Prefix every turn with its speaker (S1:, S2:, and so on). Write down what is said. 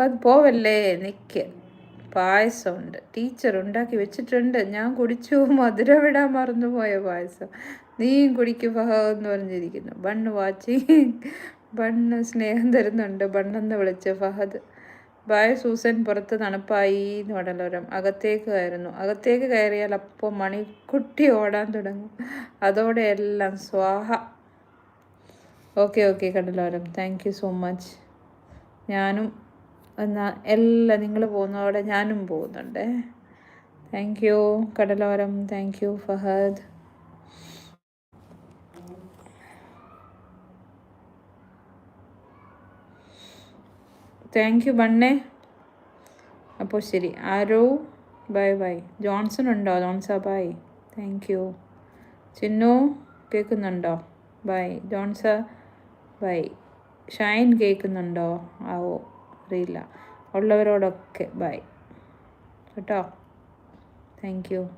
S1: അത് പോവല്ലേ, നിൽക്ക്. പായസമുണ്ട്, ടീച്ചർ ഉണ്ടാക്കി വെച്ചിട്ടുണ്ട്, ഞാൻ കുടിച്ചു. മധുരം വിടാൻ മറന്നുപോയ പായസം. നീയും കുടിക്കും ഫഹദ് എന്ന് പറഞ്ഞിരിക്കുന്നു. Bun watching. ബണ്ണ് സ്നേഹം തരുന്നുണ്ട്. ബണ്ണെന്ന് വിളിച്ച് ഫഹദ്. Bye Susan. പുറത്ത് തണുപ്പായി. വടലോരം. അകത്തേക്ക് കയറുന്നു. അകത്തേക്ക് കയറിയാൽ അപ്പോൾ മണിക്കുട്ടി ഓടാൻ തുടങ്ങും. അതോടെ എല്ലാം സ്വാഹ. ഓക്കെ ഓക്കെ കടലോരം, താങ്ക് യു സോ മച്ച്. ഞാനും എന്നാൽ എല്ലാം നിങ്ങൾ പോകുന്നതോടെ ഞാനും പോകുന്നുണ്ട്. താങ്ക് യു കടലോരം, thank you Fahad. Thank you ബണ്ണേ. അപ്പോൾ ശരി. ആരോ ബൈ ബൈ. ജോൺസൺ ഉണ്ടോ? ജോൺസാ ബൈ. Thank you. ചിന്നു കേൾക്കുന്നുണ്ടോ? ബൈ. ജോൺസ ബൈ. ഷൈൻ കേൾക്കുന്നുണ്ടോ? ആവോ അറിയില്ല. ഉള്ളവരോടൊക്കെ ബൈ കേട്ടോ. Thank U.